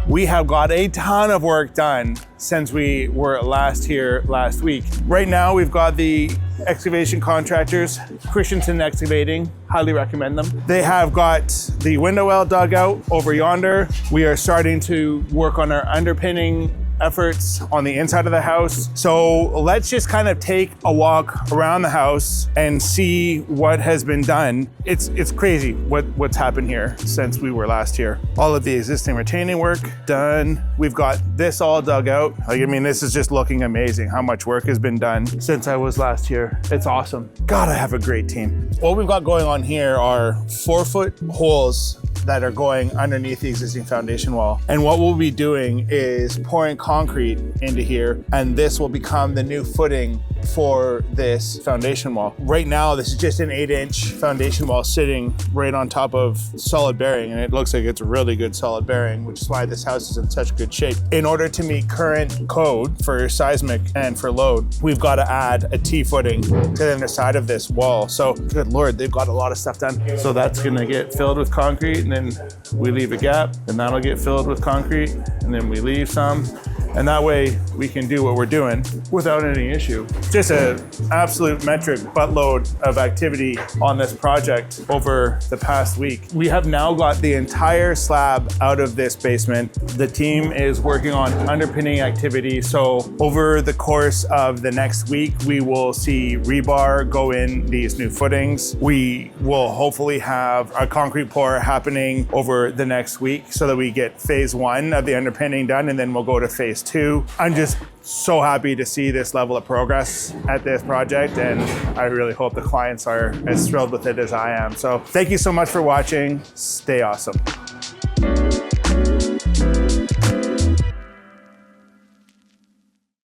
We have got a ton of work done since we were last here last week. Right now, we've got the excavation contractors, Christenson Excavating, highly recommend them. They have got the window well dug out over yonder. We are starting to work on our underpinning efforts on the inside of the house. So let's just kind of take a walk around the house and see what has been done. It's crazy what's happened here since we were last here. All of the existing retaining work done. We've got this all dug out. Like, I mean, this is just looking amazing how much work has been done since I was last here. It's awesome. God, I have a great team. What we've got going on here are 4-foot holes that are going underneath the existing foundation wall. And what we'll be doing is pouring concrete into here, and this will become the new footing for this foundation wall. Right now, this is just an 8-inch foundation wall sitting right on top of solid bearing, and it looks like it's a really good solid bearing, which is why this house is in such good shape. In order to meet current code for seismic and for load, we've got to add a T-footing to the other side of this wall. So, good Lord, they've got a lot of stuff done. So that's gonna get filled with concrete, and then we leave a gap, and that'll get filled with concrete, and then we leave some. And that way we can do what we're doing without any issue. Just an absolute metric buttload of activity on this project over the past week. We have now got the entire slab out of this basement. The team is working on underpinning activity. So over the course of the next week, we will see rebar go in these new footings. We will hopefully have a concrete pour happening over the next week so that we get phase 1 of the underpinning done, and then we'll go to phase 2. I'm just so happy to see this level of progress at this project, and I really hope the clients are as thrilled with it as I am. So thank you so much for watching. Stay awesome.